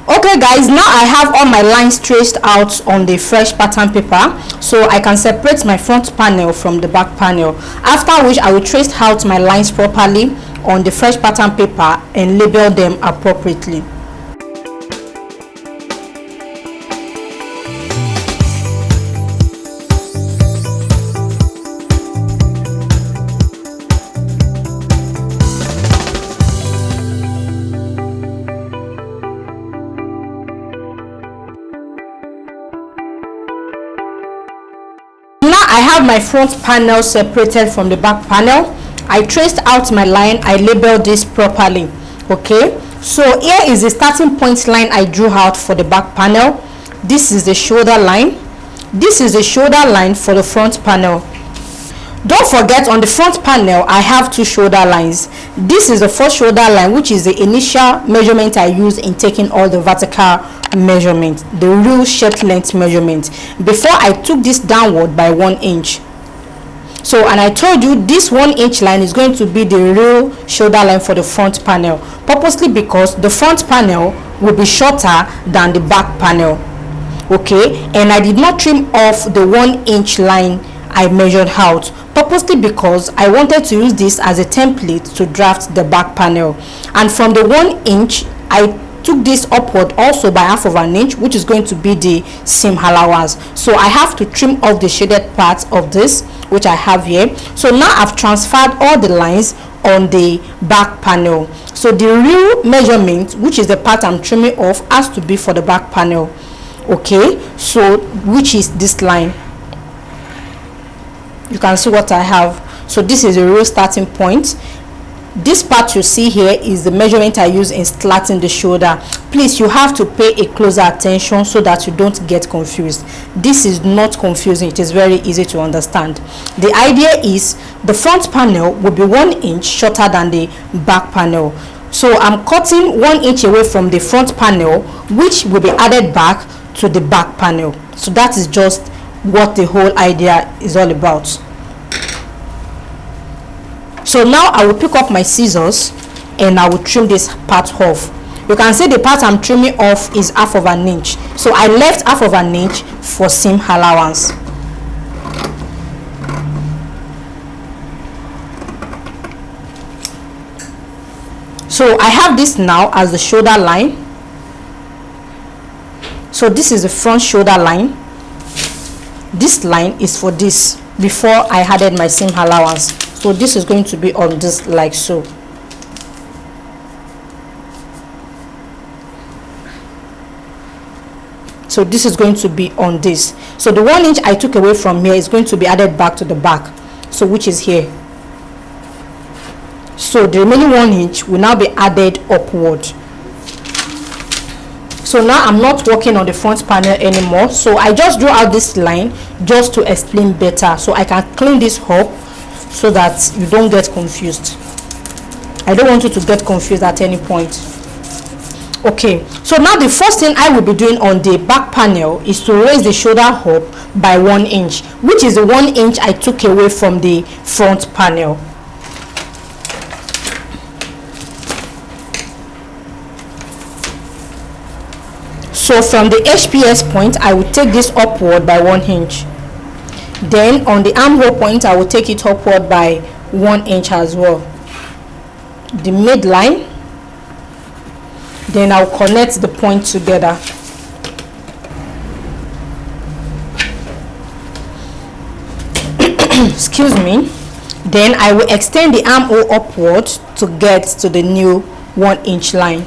Okay guys, now I have all my lines traced out on the fresh pattern paper, so I can separate my front panel from the back panel, after which I will trace out my lines properly on the fresh pattern paper and label them appropriately. I have my front panel separated from the back panel. I traced out my line, I labeled this properly. Okay, so here is the starting point line I drew out for the back panel. This is the shoulder line. This is the shoulder line for the front panel. Don't forget, on the front panel I have two shoulder lines. This is the first shoulder line, which is the initial measurement I used in taking all the vertical measurement, the real shirt length measurement, before I took this downward by 1 inch. So, and I told you this 1 inch line is going to be the real shoulder line for the front panel, purposely because the front panel will be shorter than the back panel. Okay, and I did not trim off the 1 inch line I measured out, purposely because I wanted to use this as a template to draft the back panel. And from the 1 inch I took this upward also by half of an inch, which is going to be the seam allowance. So I have to trim off the shaded part of this, which I have here. So now I've transferred all the lines on the back panel. So the real measurement, which is the part I'm trimming off, has to be for the back panel. Okay, so which is this line. You can see what I have. So this is the real starting point. This part you see here is the measurement I use in slatting the shoulder. Please, you have to pay a closer attention so that you don't get confused. This is not confusing, it is very easy to understand. The idea is the front panel will be 1 inch shorter than the back panel. So I'm cutting 1 inch away from the front panel, which will be added back to the back panel. So that is just what the whole idea is all about. So now I will pick up my scissors and I will trim this part off. You can see the part I'm trimming off is half of an inch. So I left half of an inch for seam allowance. So I have this now as the shoulder line. So this is the front shoulder line. This line is for this before I added my seam allowance. So this is going to be on this like so. So this is going to be on this. So the 1 inch I took away from here is going to be added back to the back, so which is here. So the remaining 1 inch will now be added upward. So now I'm not working on the front panel anymore. So I just drew out this line just to explain better, so I can clean this up so that you don't get confused. I don't want you to get confused at any point. Okay, so now the first thing I will be doing on the back panel is to raise the shoulder up by 1 inch, which is the 1 inch I took away from the front panel. So from the HPS point, I will take this upward by 1 inch. Then on the armhole point, I will take it upward by 1 inch as well. The midline. Then I'll connect the point together. Excuse me. Then I will extend the armhole upward to get to the new 1 inch line.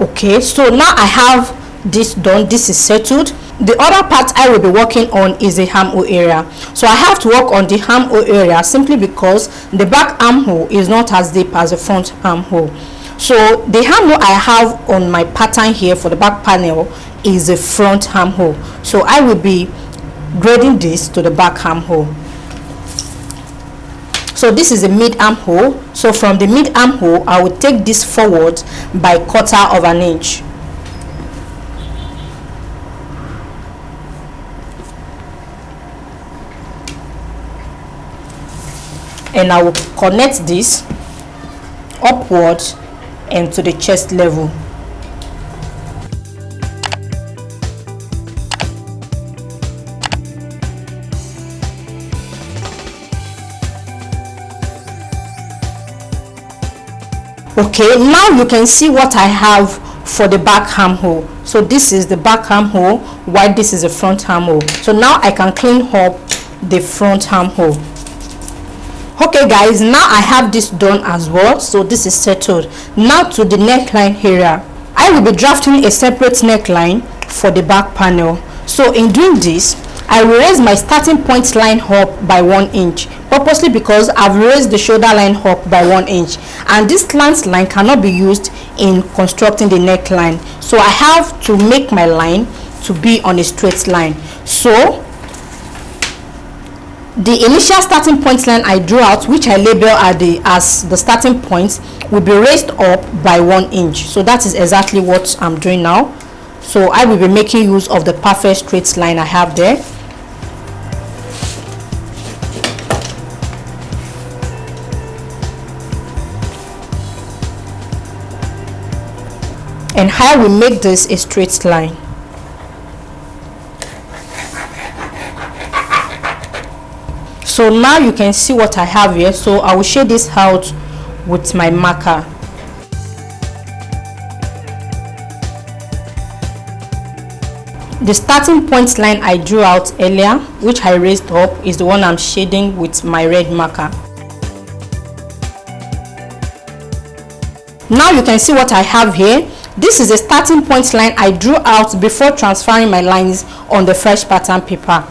Okay, so now I have this done. This is settled. The other part I will be working on is the armhole area. So I have to work on the armhole area simply because the back armhole is not as deep as the front armhole. So the armhole I have on my pattern here for the back panel is the front armhole. So I will be grading this to the back armhole. So this is the mid armhole. So from the mid armhole, I will take this forward by 1/4 of an inch. and I will connect this upward and to the chest level. Okay, now you can see what I have for the back armhole. So this is the back armhole, while this is the front armhole. So now I can clean up the front armhole. Okay guys, now I have this done as well, so this is settled. Now to the neckline area. I will be drafting a separate neckline for the back panel. So in doing this, I will raise my starting point line up by 1 inch, purposely because I've raised the shoulder line up by 1 inch, and this slant line cannot be used in constructing the neckline. So I have to make my line to be on a straight line. So the initial starting point line I drew out, which I label as the starting point, will be raised up by 1 inch. So that is exactly what I'm doing now. So I will be making use of the perfect straight line I have there. And how we make this a straight line. So now you can see what I have here. So I will shade this out with my marker. The starting point line I drew out earlier, which I raised up, is the one I'm shading with my red marker. Now you can see what I have here. This is a starting point line I drew out before transferring my lines on the fresh pattern paper.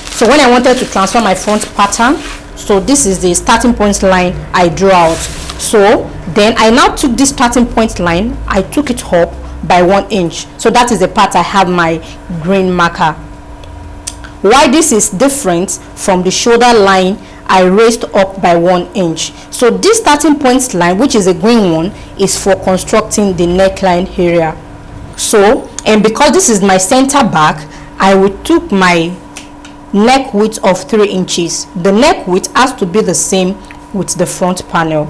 So when I wanted to transfer my front pattern, so this is the starting point line I drew out. So then I now took this starting point line, I took it up by 1 inch. So that is the part I have my green marker. Why this is different from the shoulder line I raised up by 1 inch. So this starting point line, which is a green one, is for constructing the neckline area. So, and because this is my center back, I will took my neck width of 3 inches. The neck width has to be the same with the front panel.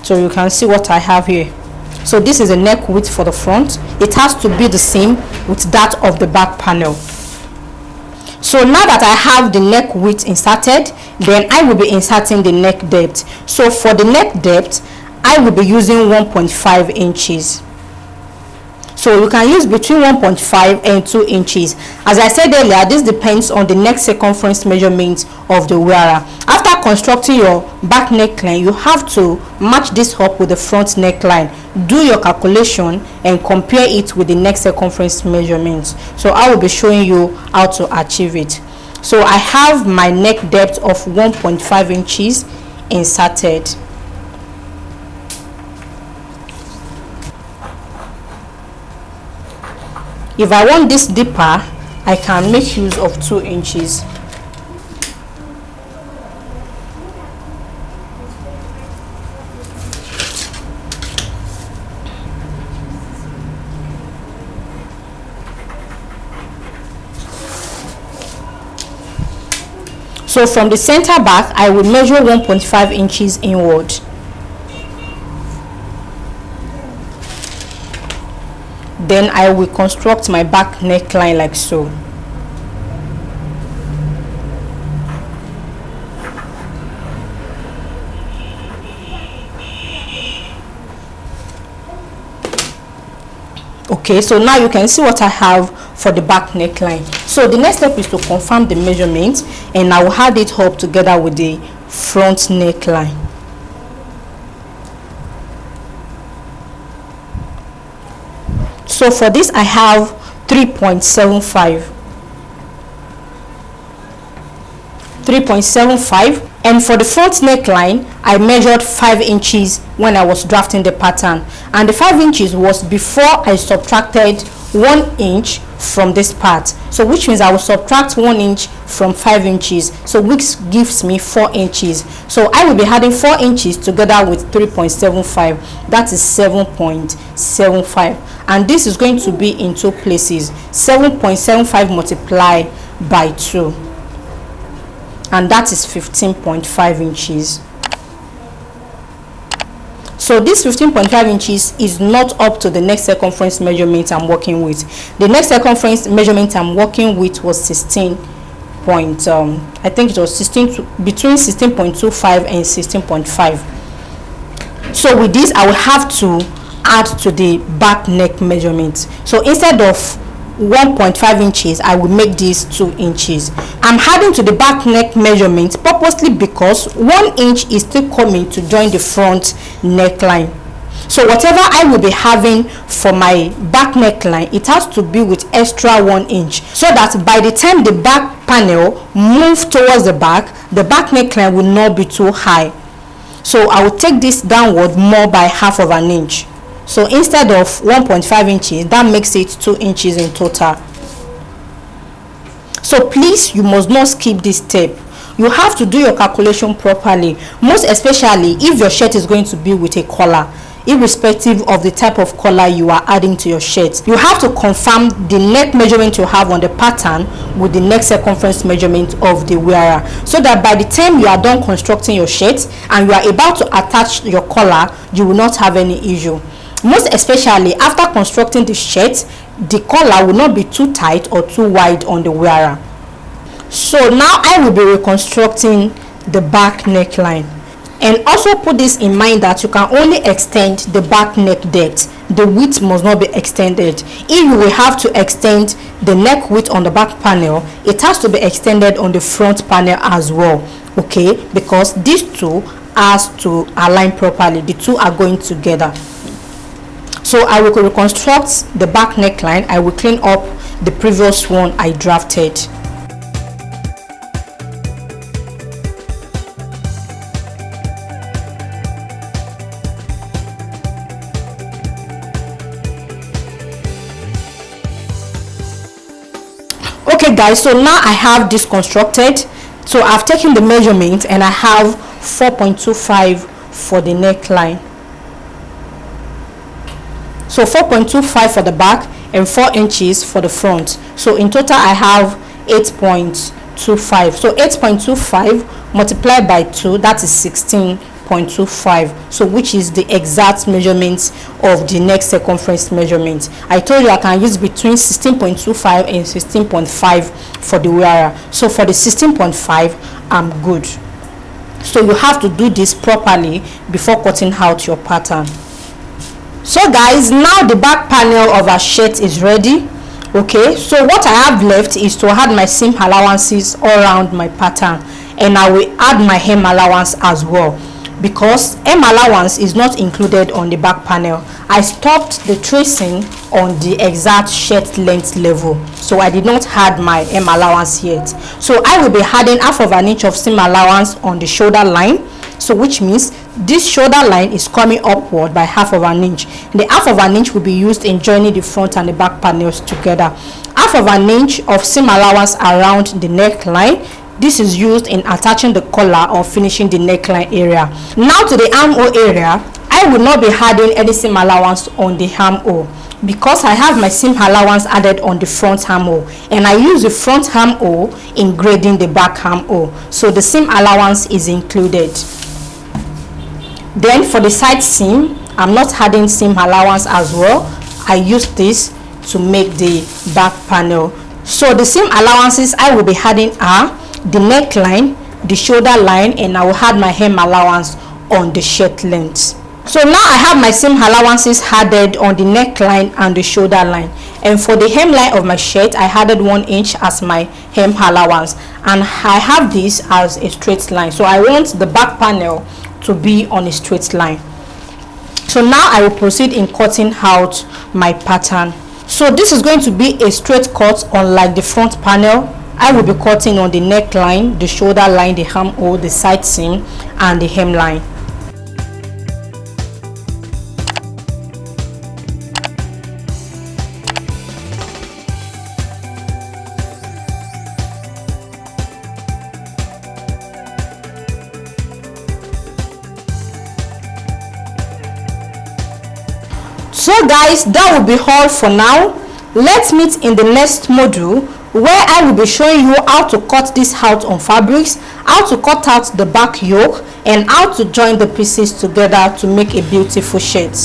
So you can see what I have here. So this is a neck width for the front. It has to be the same with that of the back panel. So now that I have the neck width inserted, then I will be inserting the neck depth. So for the neck depth, I will be using 1.5 inches. So you can use between 1.5 and 2 inches. As I said earlier, this depends on the neck circumference measurement of the wearer. After constructing your back neckline, you have to match this up with the front neckline. Do your calculation and compare it with the neck circumference measurements. So I will be showing you how to achieve it. So I have my neck depth of 1.5 inches inserted. If I want this deeper, I can make use of 2 inches. So from the center back, I will measure 1.5 inches inward. Then I will construct my back neckline like so. Okay, so now you can see what I have for the back neckline. So the next step is to confirm the measurements, and I will add it up together with the front neckline. So for this I have 3.75, and for the front neckline I measured 5 inches when I was drafting the pattern, and the 5 inches was before I subtracted 1 inch from this part. So which means I will subtract 1 inch from 5 inches, so which gives me 4 inches. So I will be adding 4 inches together with 3.75, that is 7.75, and this is going to be in 2 places. 7.75 multiplied by 2, and that is 15.5 inches. So this 15.5 inches is not up to the neck circumference measurement I'm working with. The neck circumference measurement I'm working with was 16 point I think it was 16 between 16.25 and 16.5. So with this I will have to add to the back neck measurement. So instead of 1.5 inches, I will make this 2 inches. I'm adding to the back neck measurement purposely because 1 inch is still coming to join the front neckline. So whatever I will be having for my back neckline, it has to be with extra 1 inch, so that by the time the back panel move towards the back neckline will not be too high. So I will take this downward more by half of an inch. So instead of 1.5 inches, that makes it 2 inches in total. So please, you must not skip this step. You have to do your calculation properly, most especially if your shirt is going to be with a collar. Irrespective of the type of collar you are adding to your shirt, you have to confirm the neck measurement you have on the pattern with the neck circumference measurement of the wearer, so that by the time you are done constructing your shirt and you are about to attach your collar, you will not have any issue. Most especially after constructing the shirt, the collar will not be too tight or too wide on the wearer. So now I will be reconstructing the back neckline. And also put this in mind that you can only extend the back neck depth. The width must not be extended. If you will have to extend the neck width on the back panel, it has to be extended on the front panel as well, okay? Because these two has to align properly. The two are going together. So I will reconstruct the back neckline. I will clean up the previous one I drafted. Okay guys, so now I have this constructed. So I've taken the measurement and I have 4.25 for the neckline. So 4.25 for the back and 4 inches for the front. So in total I have 8.25. So 8.25 multiplied by 2, that is 16.25. So which is the exact measurement of the neck circumference measurement. I told you I can use between 16.25 and 16.5 for the wearer. So for the 16.5 I'm good. So you have to do this properly before cutting out your pattern. So guys, now the back panel of our shirt is ready. Okay, so what I have left is to add my seam allowances all around my pattern, and I will add my hem allowance as well, because hem allowance is not included on the back panel. I stopped the tracing on the exact shirt length level, so I did not add my hem allowance yet. So I will be adding half of an inch of seam allowance on the shoulder line, so which means this shoulder line is coming upward by half of an inch. The half of an inch will be used in joining the front and the back panels together. Half of an inch of seam allowance around the neckline. This is used in attaching the collar or finishing the neckline area. Now to the armhole area, I will not be adding any seam allowance on the armhole, because I have my seam allowance added on the front armhole, and I use the front armhole in grading the back armhole, so the seam allowance is included. Then for the side seam, I'm not adding seam allowance as well. I use this to make the back panel. So the seam allowances I will be adding are the neckline, the shoulder line, and I will add my hem allowance on the shirt length. So now I have my seam allowances added on the neckline and the shoulder line, and for the hemline of my shirt I added 1 inch as my hem allowance, and I have this as a straight line, so I want the back panel to be on a straight line. So now I will proceed in cutting out my pattern. So this is going to be a straight cut, unlike the front panel. I will be cutting on the neckline, the shoulder line, the armhole, the side seam, and the hemline. So guys, that will be all for now. Let's meet in the next module where I will be showing you how to cut this out on fabrics, how to cut out the back yoke, and how to join the pieces together to make a beautiful shirt.